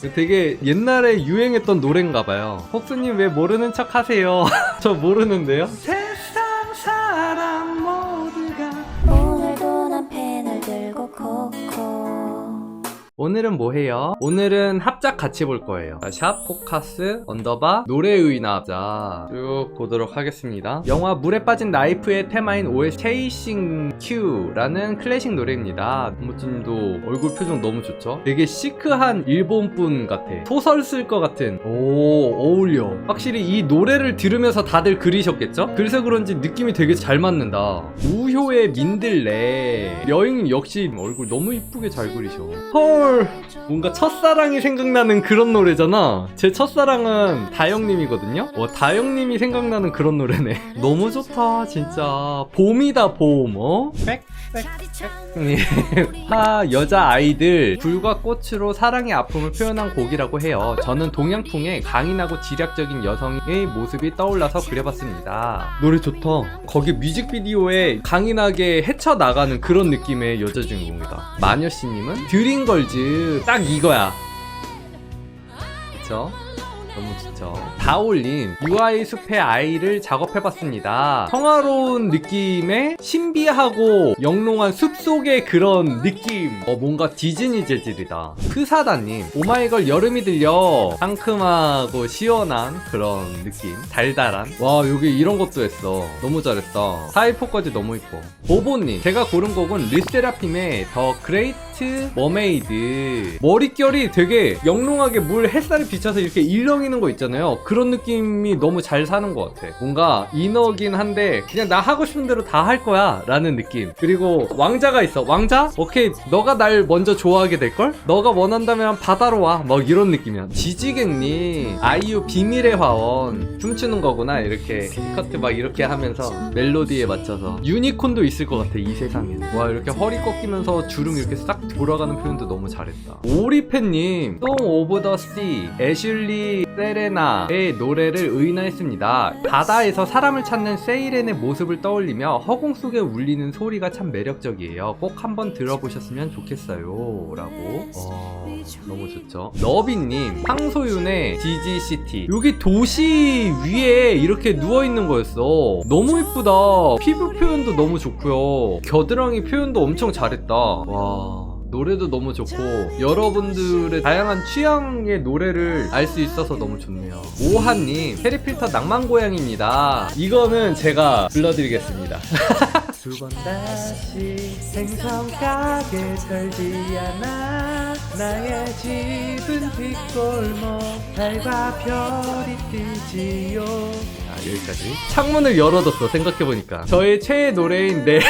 되게 옛날에 유행했던 노래인가봐요. 폭스님 왜 모르는 척 하세요? 저 모르는데요? 세상 사람 모두가 오늘도 난 펜을 들고 코코. 오늘은 뭐해요? 오늘은 합작 같이 볼 거예요. 샵 포커스 언더바 노래의 나자 쭉 보도록 하겠습니다. 영화 물에 빠진 나이프의 테마인 OS Chasing Q라는 클래식 노래입니다. 모모님도 얼굴 표정 너무 좋죠? 되게 시크한 일본분 같아. 소설 쓸 것 같은. 오, 어울려. 확실히 이 노래를 들으면서 다들 그리셨겠죠? 그래서 그런지 느낌이 되게 잘 맞는다. 우효의 민들레. 여행님 역시 얼굴 너무 이쁘게 잘 그리셔. 헐, 뭔가 첫사랑이 생각나는 그런 노래잖아. 제 첫사랑은 다영님이거든요. 다영님이 생각나는 그런 노래네. 너무 좋다 진짜. 봄이다 봄. 여자 아이들 불과 꽃으로 사랑의 아픔을 표현한 곡이라고 해요. 저는 동양풍의 강인하고 지략적인 여성의 모습이 떠올라서 그려봤습니다. 노래 좋다. 거기 뮤직비디오에 강인하게 헤쳐나가는 그런 느낌의 여자 주인공이다. 마녀씨님은 드림걸즈 딱 이거야. 그쵸? 너무 좋죠. 다올린 UI 숲의 아이를 작업해봤습니다. 평화로운 느낌의 신비하고 영롱한 숲속의 그런 느낌. 뭔가 디즈니 재질이다. 크사다님 오마이걸 여름이 들려. 상큼하고 시원한 그런 느낌. 달달한. 와, 여기 이런 것도 했어. 너무 잘했다. 사이포까지 너무 이뻐. 보보님 제가 고른 곡은 르세라핌의 더 그레이트 머메이드. 머릿결이 되게 영롱하게 물 햇살에 비춰서 이렇게 일렁이는 거 있잖아요. 그런 느낌이 너무 잘 사는 것 같아. 뭔가 인어긴 한데 그냥 나 하고 싶은 대로 다 할 거야 라는 느낌. 그리고 왕자가 있어. 왕자? 오케이, 너가 날 먼저 좋아하게 될걸? 너가 원한다면 바다로 와. 막 이런 느낌이야. 지지객님 아이유 비밀의 화원 춤추는 거구나. 이렇게 스커트 막 이렇게 하면서 멜로디에 맞춰서. 유니콘도 있을 것 같아 이 세상에. 와, 이렇게 허리 꺾이면서 주름 이렇게 싹 돌아가는 표현도 너무 잘했다. 오리팬님 Song of the Sea 애슐리 세레나의 노래를 의인화했습니다. 바다에서 사람을 찾는 세이렌의 모습을 떠올리며 허공 속에 울리는 소리가 참 매력적이에요. 꼭 한번 들어보셨으면 좋겠어요 라고. 너무 좋죠. 러비님 황소윤의 지지시티. 여기 도시 위에 이렇게 누워있는 거였어. 너무 이쁘다. 피부 표현도 너무 좋고요. 겨드랑이 표현도 엄청 잘했다. 와, 노래도 너무 좋고 여러분들의 다양한 취향의 노래를 알 수 있어서 너무 좋네요. 오하님 페리필터 낭만고양입니다. 이거는 제가 불러드리겠습니다. 두 번 다시 생선가게 털지 않아. 나의 집은 뒷골목 달과 별이 뜨지요. 여기까지. 창문을 열어뒀어 생각해보니까. 저의 최애 노래인 네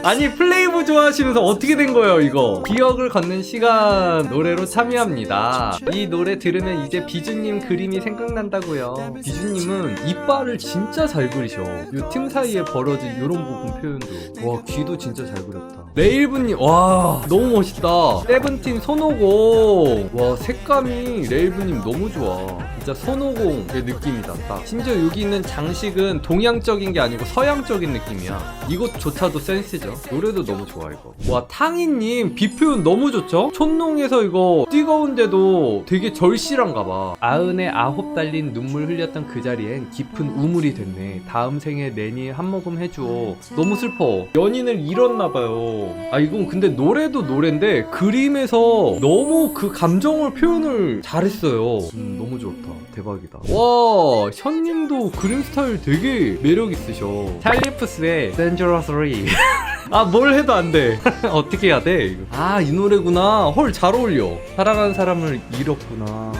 아니 플레이브 좋아하시면서 어떻게 된 거예요 이거. 기억을 걷는 시간 노래로 참여합니다. 이 노래 들으면 이제 비주님 그림이 생각난다고요. 비주님은 이빨을 진짜 잘 그리셔. 요 틈 사이에 벌어진 요런 부분 표현도. 와, 귀도 진짜 잘 그렸다. 레일브님 와 너무 멋있다. 세븐틴 손오공. 와, 색감이 레일브님 너무 좋아. 진짜 손오공의 느낌이다 딱. 심지어 여기 있는 장식은 동양적인 게 아니고 서양적인 느낌이야. 이것조차도 센스죠. 노래도 너무 좋아 이거. 와, 탕이님 비 표현 너무 좋죠? 촌농에서 이거 뜨거운데도 되게 절실한가봐. 아흔에 아홉 달린 눈물 흘렸던 그 자리엔 깊은 우물이 됐네. 다음 생에 내니 한 모금 해줘. 너무 슬퍼. 연인을 잃었나봐요. 이건 근데 노래도 노랜데 그림에서 너무 그 감정을 표현을 잘했어요. 너무 좋다. 대박이다. 와, 현님도 그림 스타일 되게 매력 있으셔. 찰리푸스의 Dangerously. 뭘 해도 안 돼. 어떻게 해야 돼 이거. 이 노래구나. 헐, 잘 어울려. 사랑하는 사람을 잃었구나.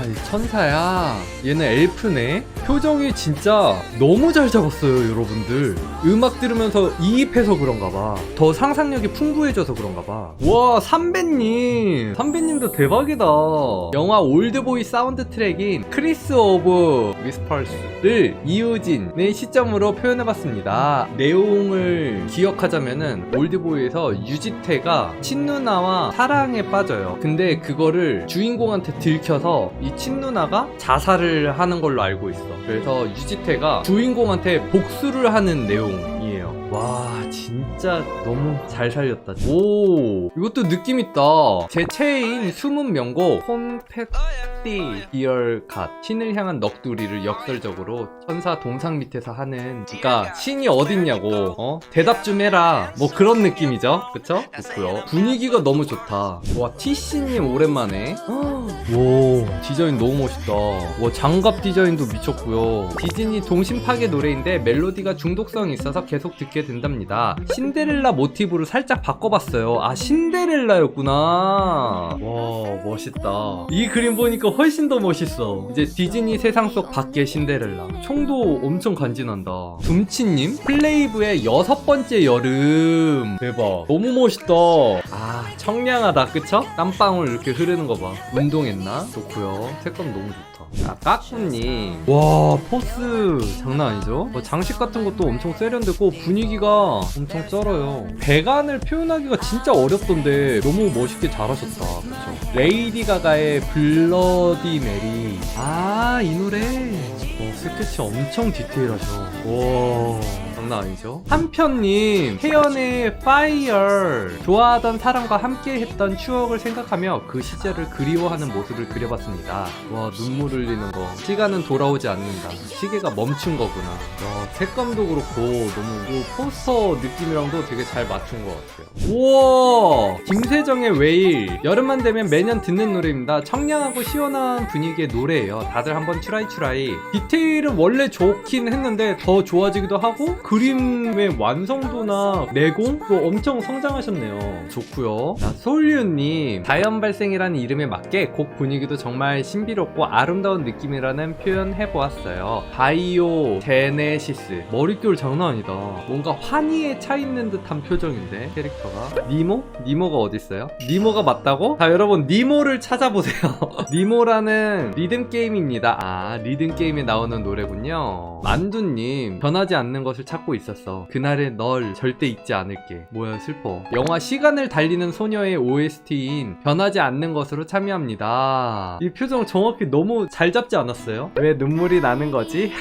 이 천사야. 얘는 엘프네. 표정이 진짜 너무 잘 잡았어요 여러분들. 음악 들으면서 이입해서 그런가봐. 더 상상력이 풍부해져서 그런가봐. 와, 삼배님도 대박이다. 영화 올드보이 사운드 트랙인 크리스 오브 위스퍼스를 이우진의 시점으로 표현해봤습니다. 내용을 기억하자면은 올드보이에서 유지태가 친누나와 사랑에 빠져요. 근데 그거를 주인공한테 들켜서 이 친누나가 자살을 하는 걸로 알고 있어. 그래서 유지태가 주인공한테 복수를 하는 내용이에요. 와 진짜 너무 잘 살렸다. 오 이것도 느낌있다. 제 최애인 숨은 명곡 콘페티 디얼갓 신을 향한 넋두리를 역설적으로 천사 동상 밑에서 하는, 그니까 신이 어딨냐고 대답 좀 해라 뭐 그런 느낌이죠. 그쵸? 좋고요. 분위기가 너무 좋다. 와 TC님 오랜만에. 오 디자인 너무 멋있다. 와 장갑 디자인도 미쳤고요. 디즈니 동심 파괴 노래인데 멜로디가 중독성이 있어서 계속 듣게 된답니다. 신데렐라 모티브로 살짝 바꿔봤어요. 아 신데렐라였구나. 와 멋있다. 이 그림 보니까 훨씬 더 멋있어. 이제 디즈니 세상 속 밖의 신데렐라. 총도 엄청 간지난다. 둠치님 플레이브의 6번째 여름. 대박 너무 멋있다. 아 청량하다 그쵸? 땀방울 이렇게 흐르는 거 봐. 운동했나? 좋고요. 색감 너무 좋다. 아 까꾸님 와 포스 장난 아니죠? 장식 같은 것도 엄청 세련되고 분위기가 엄청 쩔어요. 배관을 표현하기가 진짜 어렵던데 너무 멋있게 잘하셨다. 그쵸? 레이디 가가의 블러디 메리. 아 이 노래 스케치 엄청 디테일하셔. 와 장난 아니죠? 한편님 태연의 파이어. 좋아하던 사람과 함께 했던 추억을 생각하며 그 시절을 그리워하는 모습을 그려봤습니다. 와 눈물 흘리는 거. 시간은 돌아오지 않는다. 시계가 멈춘 거구나. 야, 색감도 그렇고 너무 포스터 느낌이랑도 되게 잘 맞춘 것 같아요. 우와 김세정의 웨일. 여름만 되면 매년 듣는 노래입니다. 청량하고 시원한 분위기의 노래예요. 다들 한번 추라이. 디테일은 원래 좋긴 했는데 더 좋아지기도 하고 그림의 완성도나 내공도 엄청 성장하셨네요. 좋고요. 소울류님 자연 발생이라는 이름에 맞게 곡 분위기도 정말 신비롭고 아름다운 느낌이라는 표현 해보았어요. 바이오 제네시스. 머릿결 장난 아니다. 뭔가 환희에 차있는 듯한 표정인데 캐릭터가. 니모가 어딨어요? 니모가 맞다고? 자 여러분 니모를 찾아보세요. 니모라는 리듬게임입니다. 아 리듬게임에 나오는 노래군요. 만두님 변하지 않는 것을 찾고 있었어. 그날의 널 절대 잊지 않을게. 뭐야 슬퍼. 영화 시간을 달리는 소녀의 OST인 변하지 않는 것으로 참여합니다. 이 표정 정확히 너무 잘 잡지 않았어요? 왜 눈물이 나는 거지?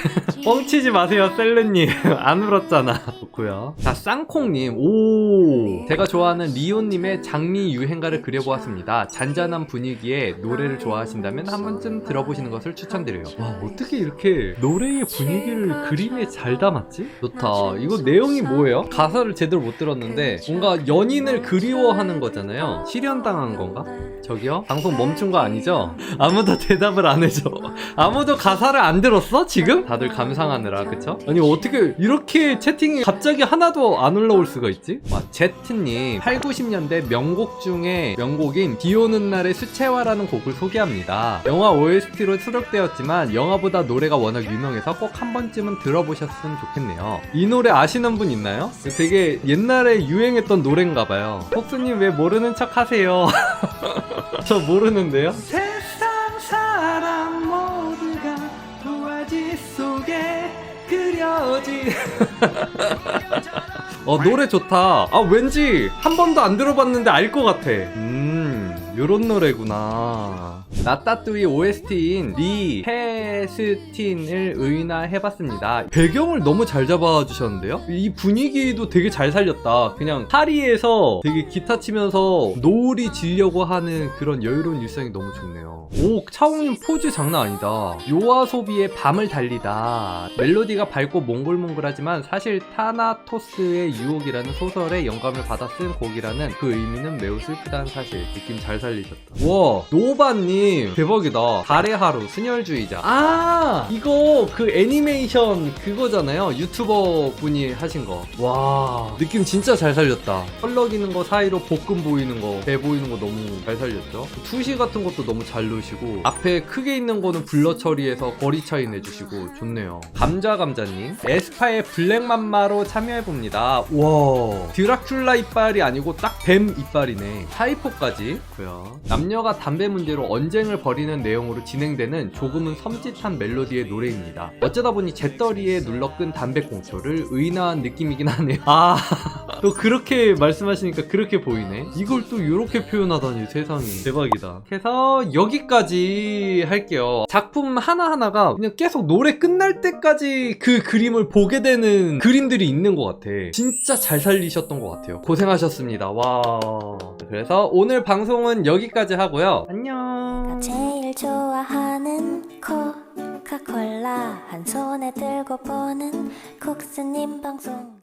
뻥치지 마세요 셀르님. 안 울었잖아. 좋고요. 자 쌍콩님. 오 제가 좋아하는 리오님의 장미 유행가를 그려보았습니다. 잔잔한 분위기에 노래를 좋아하신다면 한 번쯤 들어보시는 것을 추천드려요. 와 어떻게 이렇게 노래의 분위기를 그림에 잘 담았지? 좋다. 이거 내용이 뭐예요? 가사를 제대로 못 들었는데 뭔가 연인을 그리워하는 거잖아요. 실현당한 건가? 저기요? 방송 멈춘 거 아니죠? 아무도 대답을 안 해줘. 아무도 가사를 안 들었어? 지금? 다들 감상하느라 그쵸? 아니 어떻게 이렇게 채팅이 갑자기 하나도 안 올라올 수가 있지? 와 제트님 8, 90년대 명곡 중에 명곡인 비 오는 날의 수채화라는 곡을 소개합니다. 영화 OST로 수록되었지만 영화보다 노래가 워낙 유명해서 꼭 한 번쯤은 들어보셨으면 좋겠네요. 이 노래 아시는 분 있나요? 되게 옛날에 유행했던 노래인가봐요. 폭스님 왜 모르는 척 하세요? 저 모르는데요? 세상 사람 모두가 도화지 속에 그려진 노래 좋다. 아 왠지 한 번도 안 들어봤는데 알 것 같아. 요런 노래구나. 라따뚜이 OST인 리 페스틴을 의인화해봤습니다. 배경을 너무 잘 잡아주셨는데요? 이 분위기도 되게 잘 살렸다. 그냥 파리에서 되게 기타 치면서 노을이 지려고 하는 그런 여유로운 일상이 너무 좋네요. 오 차웅님 포즈 장난 아니다. 요아소비의 밤을 달리다. 멜로디가 밝고 몽글몽글하지만 사실 타나토스의 유혹이라는 소설에 영감을 받아 쓴 곡이라는 그 의미는 매우 슬프다는 사실. 느낌 잘 살리셨다. 와 노바님 대박이다. 달의 하루 순혈주의자. 아 이거 그 애니메이션 그거잖아요. 유튜버 분이 하신 거. 와 느낌 진짜 잘 살렸다. 펄럭이는 거 사이로 볶음 보이는 거 배 보이는 거 너무 잘 살렸죠. 투시 같은 것도 너무 잘 넣으시고 앞에 크게 있는 거는 블러 처리해서 거리 차이 내주시고 좋네요. 감자님 에스파의 블랙맘마로 참여해봅니다. 와 드라큘라 이빨이 아니고 딱 뱀 이빨이네. 타이포까지. 남녀가 담배 문제로 언쟁을 벌이는 내용으로 진행되는 조금은 섬찟한 멜로디의 노래입니다. 어쩌다 보니 재떨이에 눌러끈 담배꽁초를 의인화한 느낌이긴 하네요. 아 또 그렇게 말씀하시니까 그렇게 보이네. 이걸 또 이렇게 표현하다니 세상에 대박이다. 그래서 여기까지 할게요. 작품 하나하나가 그냥 계속 노래 끝날 때까지 그 그림을 보게 되는 그림들이 있는 것 같아. 진짜 잘 살리셨던 것 같아요. 고생하셨습니다. 와. 그래서 오늘 방송은 여기까지 하고요. 안녕. 제일 좋아하는 코카콜라 한 손에 들고 보는 국수님 방송